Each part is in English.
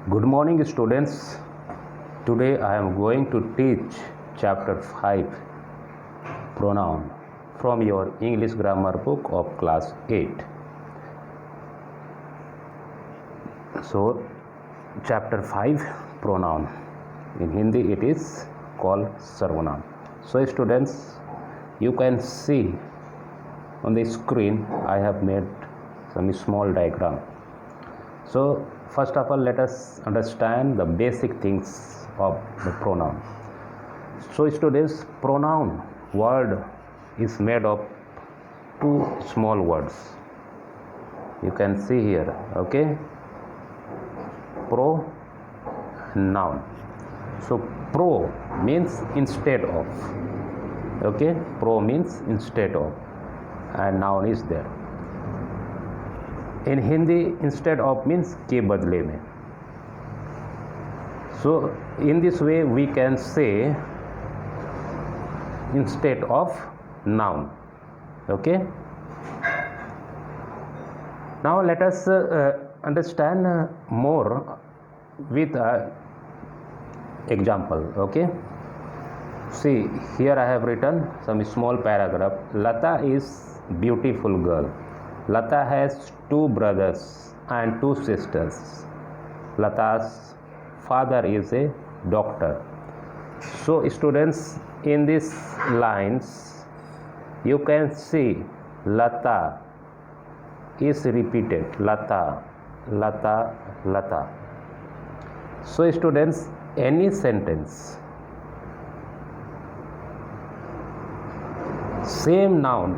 Good morning, students. Today I am going to teach chapter 5 pronoun from your English grammar book of class 8. So, chapter 5 pronoun. In Hindi it is called sarvanaam. So, students, you can see on the screen I have made some small diagram. So, first of all, let us understand the basic things of the pronoun. So, students, pronoun word is made of two small words. You can see here, okay? Pro, noun. So, pro means instead of, okay? Pro means instead of, and noun is there. In Hindi, instead of means के बदले में. So, in this way we can say instead of noun. Okay. Now let us understand more with example. Okay. See, here I have written some small paragraph. Lata is beautiful girl. Lata has two brothers and two sisters. Lata's father is a doctor. So, students, in these lines, you can see Lata is repeated. Lata, Lata, Lata. So, students, any sentence, same noun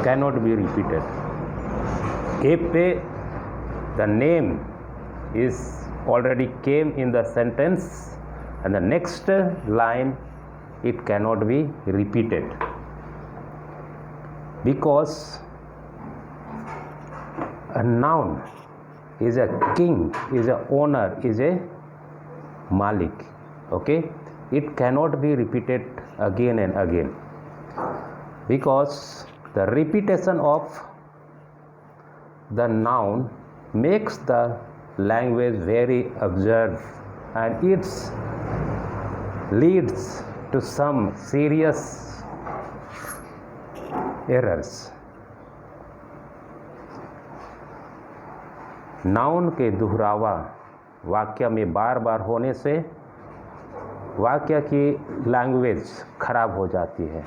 cannot be repeated. If the name is already came in the sentence and the next line it cannot be repeated, because a noun is a king, is a owner, is a malik. Okay, it cannot be repeated again and again, because the repetition of the noun makes the language very absurd, and it leads to some serious errors. Noun के दोहरावा वाक्य में बार बार होने से वाक्य की language खराब हो जाती है,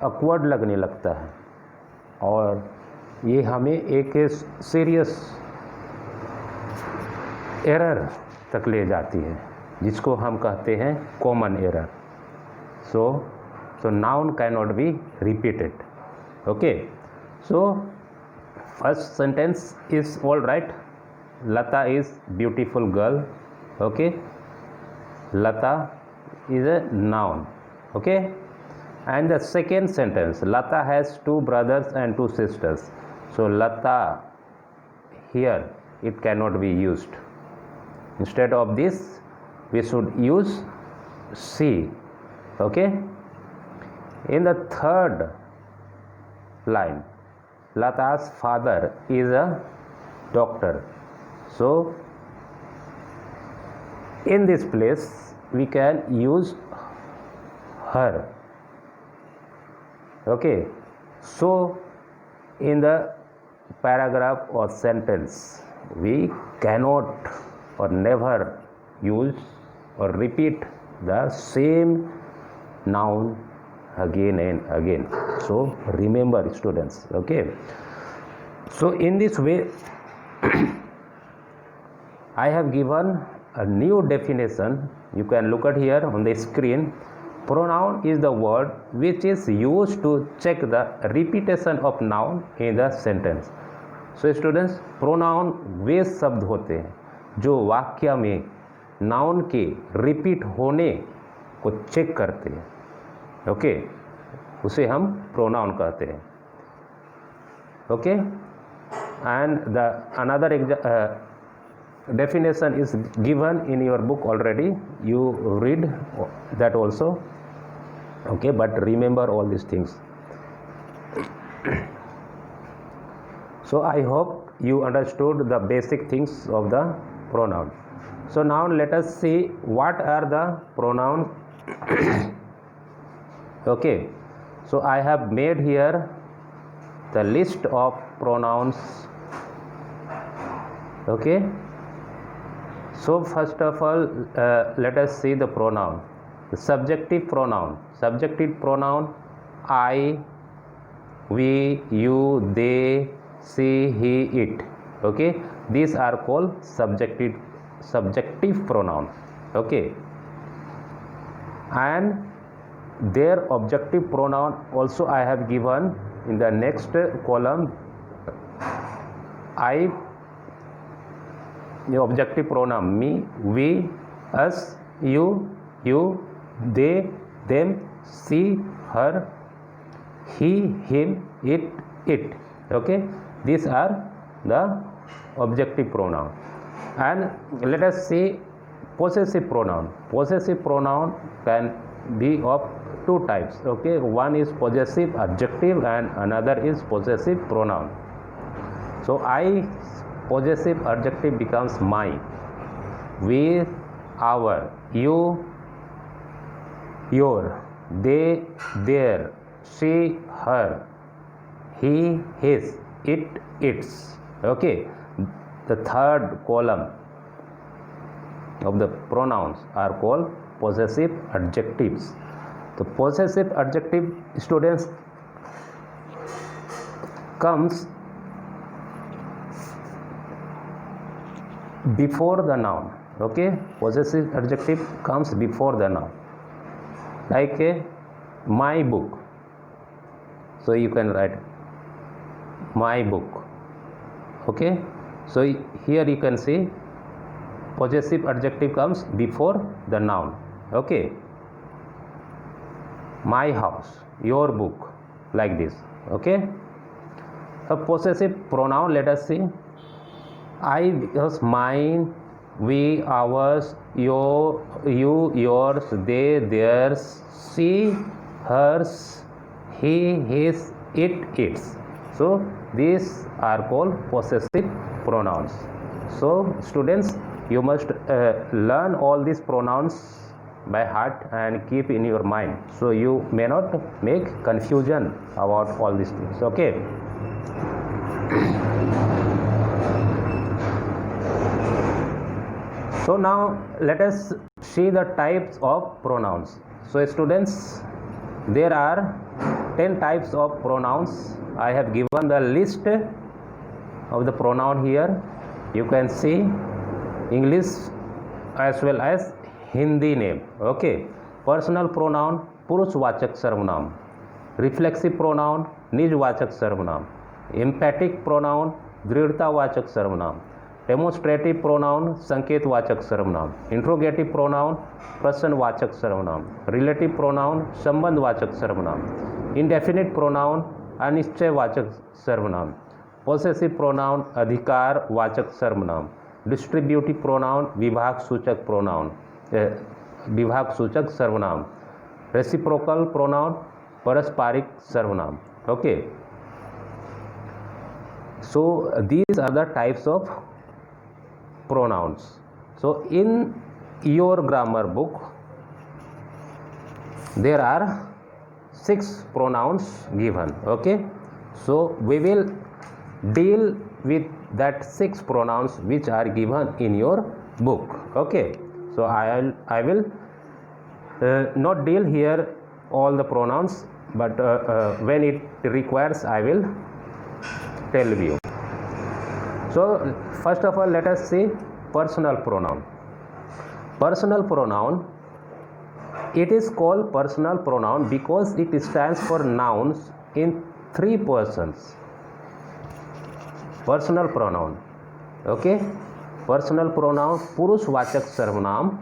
ऑकवर्ड लगने लगता है, और ये हमें एक सीरियस एरर तक ले जाती है, जिसको हम कहते हैं common error. So noun can not be repeated. Okay, so first sentence is all right. Lata is beautiful girl. Okay, Lata is a noun. Okay, and the second sentence, Lata has two brothers and two sisters. So Lata here it cannot be used. Instead of this we should use she. Okay, in the third line, Lata's father is a doctor. So in this place we can use her. Okay, so in the paragraph or sentence we cannot or never use or repeat the same noun again and again. So remember, students. Okay, so in this way I have given a new definition. You can look at here on the screen. Pronoun is the word which is used to check the repetition of noun in the sentence. So students, pronoun वे शब्द होते हैं जो वाक्य में noun के repeat होने को check करते हैं. ओके, उसे हम प्रोनाउन कहते हैं. Okay, and the another definition is given in your book already. You read that also. Okay, but remember all these things. So I hope you understood the basic things of the pronoun. So now let us see what are the pronouns. Okay, so I have made here the list of pronouns. Okay, so first of all let us see the pronoun. The subjective pronoun. Subjective pronoun I, we, you, they, she, he, it. Okay, these are called subjective pronoun. Okay, and their objective pronoun also I have given in the next column. I, the objective pronoun me, we, us, you, they, them, she, her, he, him, it. Okay, these are the objective pronoun. And let us see possessive pronoun. Possessive pronoun can be of two types. Okay, one is possessive adjective and another is possessive pronoun. So I, possessive adjective becomes my, we, our, you, your, they, their, she, her, he, his, it, its. Okay, the third column of the pronouns are called possessive adjectives. The possessive adjective, students, comes before the noun. Okay, possessive adjective comes before the noun, like my book. So you can write my book. Okay, so here you can see possessive adjective comes before the noun. Okay, my house, your book, like this. Okay, a possessive pronoun, let us see. I becomes mine, we, ours, your, you, yours, they, theirs, she, hers, he, his, it, its. So these are called possessive pronouns. So students, you must learn all these pronouns by heart and keep in your mind, so you may not make confusion about all these things. Okay. So now let us see the types of pronouns. So students, there are 10 types of pronouns. I have given the list of the pronoun here. You can see English as well as Hindi name. Okay, personal pronoun पुरुषवाचक सर्वनाम, reflexive pronoun निजवाचक सर्वनाम, emphatic pronoun दृढ़तावाचक सर्वनाम, demonstrative pronoun संकेतवाचक सर्वनाम, interrogative pronoun प्रश्नवाचक सर्वनाम, relative pronoun संबंधवाचक सर्वनाम, indefinite pronoun अनिश्चयवाचक सर्वनाम, possessive pronoun अधिकारवाचक सर्वनाम, डिस्ट्रीब्यूटिव प्रोनाउन विभाग सूचक सर्वनाम, रेसिप्रोकल प्रोनाउन पारस्परिक सर्वनाम. Okay, so these are the types of pronouns. So in your grammar book there are 6 pronouns given. Okay, so we will deal with that 6 pronouns which are given in your book. Okay, so I will not deal here all the pronouns, but when it requires I will tell you. So first of all let us see personal pronoun. Personal pronoun, it is called personal pronoun because it stands for nouns in 3 persons. Personal pronoun. Okay, personal pronoun पुरुषवाचक सर्वनाम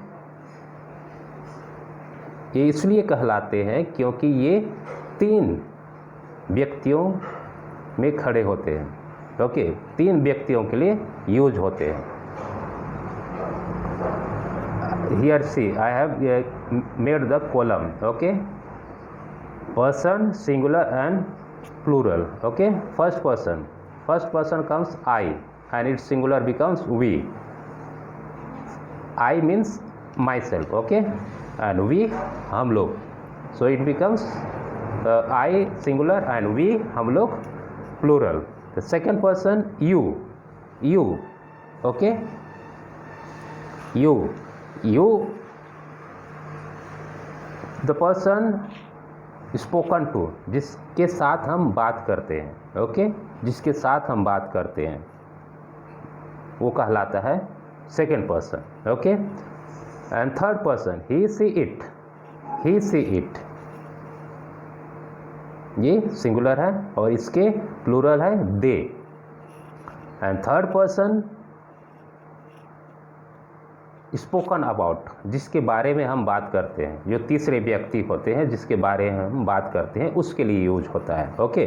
ये इसलिए कहलाते हैं क्योंकि ये 3 व्यक्तियों में खड़े होते हैं. ओके, 3 व्यक्तियों के लिए यूज होते हैं. Here see, I have made the column. Okay, person, singular and plural. Okay, first person first person comes I and its singular becomes we. I means myself, okay, and we हम लोग. So it becomes I singular and we हम लोग plural. The second person you, okay, you the person spoken to, जिसके साथ हम बात करते हैं, ओके, जिसके साथ हम बात करते हैं वो कहलाता है second person, okay. And third person he she it, ये सिंगुलर है और इसके प्लूरल है they. And third person spoken about, जिसके बारे में हम बात करते हैं, जो तीसरे व्यक्ति होते हैं जिसके बारे में हम बात करते हैं उसके लिए यूज होता है, okay.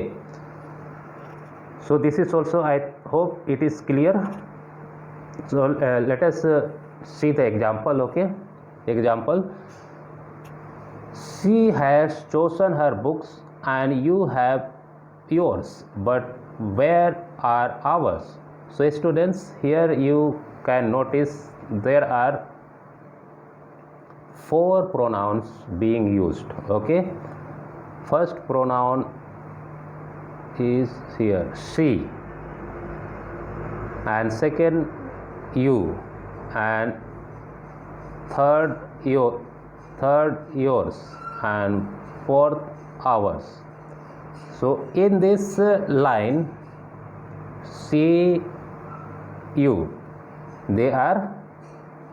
So this is also, I hope it is clear. So let us see the example, okay. Example, she has chosen her books and you have yours, but where are ours. So students, here you can notice there are 4 pronouns being used, okay. First pronoun is here she, and second you, and third yours, and fourth ours. So in this line she, you, they are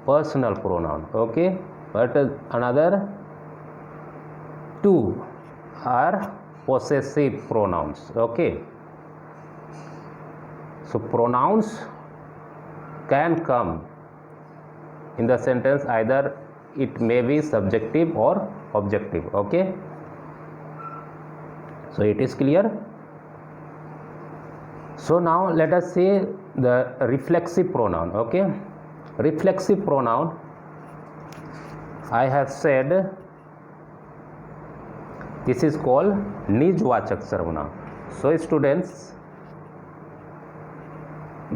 personal pronoun, okay, but another 2 are possessive pronouns, okay. So pronouns can come in the sentence, either it may be subjective or objective, okay. So it is clear. So now let us see the reflexive pronoun, okay. Reflexive pronoun, I have said this is called निजवाचक सर्वनाम. So students,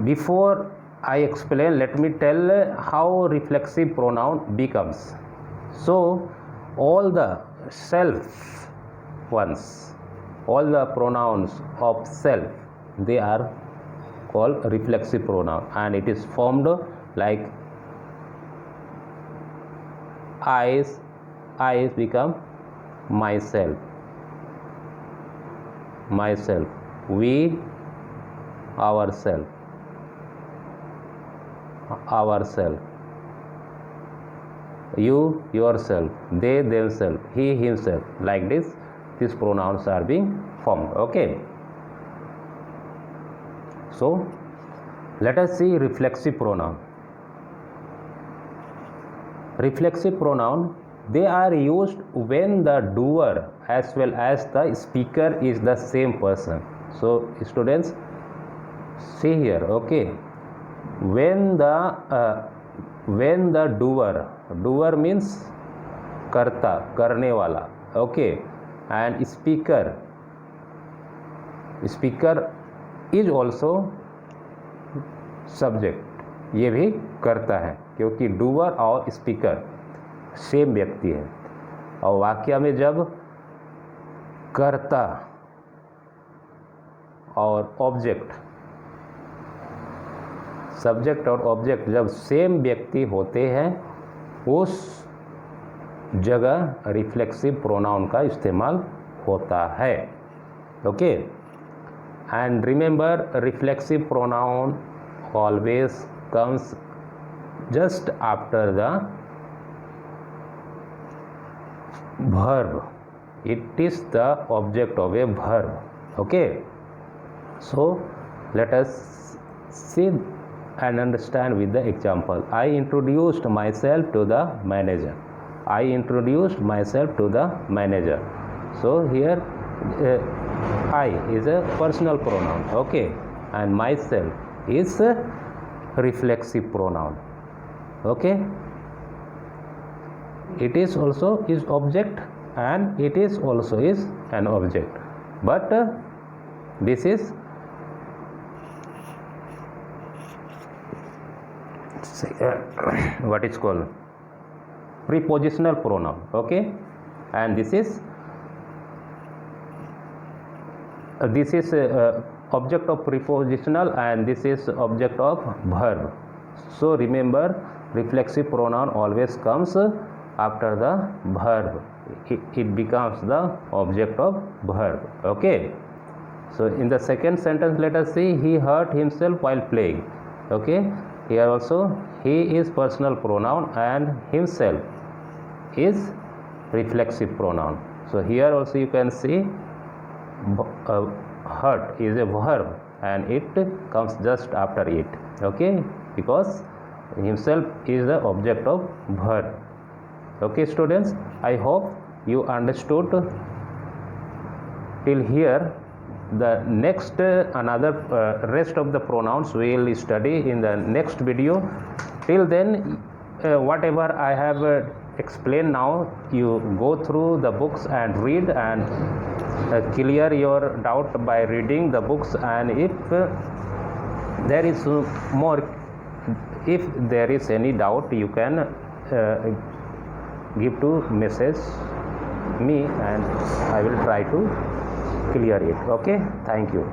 before I explain, let me tell how reflexive pronoun becomes. So all the self ones, all the pronouns of self, they are called reflexive pronoun, and it is formed like I become myself, we, ourself, you, yourself, they, themselves, he, himself. Like this, these pronouns are being formed, okay. So let us see reflexive pronoun. Reflexive pronoun, they are used when the doer as well as the speaker is the same person. So students, see here, okay, when the doer means karta, karne wala, okay, and speaker is also subject, ये भी करता है, क्योंकि doer और speaker same व्यक्ति है. और वाक्य में जब कर्ता और ऑब्जेक्ट, सब्जेक्ट और ऑब्जेक्ट जब सेम व्यक्ति होते हैं, उस जगह रिफ्लेक्सिव प्रोनाउन का इस्तेमाल होता है, okay. And remember, reflexive pronoun always comes just after the verb. It is the object of a verb, okay. So let us see and understand with the example. I introduced myself to the manager. So here I is a personal pronoun, okay, and myself is a reflexive pronoun, okay. It is also is object and it is also is an object, but this is what is called prepositional pronoun. Okay, and this is object of prepositional, and this is object of verb. So remember, reflexive pronoun always comes after the verb. It becomes the object of verb. Okay, so in the second sentence, let us see, he hurt himself while playing. Okay, here also he is personal pronoun and himself is reflexive pronoun. So here also you can see hurt is a verb and it comes just after it. Okay, because himself is the object of verb. Okay students, I hope you understood till here. The next another rest of the pronouns we will study in the next video. Till then, whatever I have explained now, you go through the books and read and clear your doubt by reading the books. And if there is more, if there is any doubt, you can give to message me and I will try to clear it. Okay, thank you.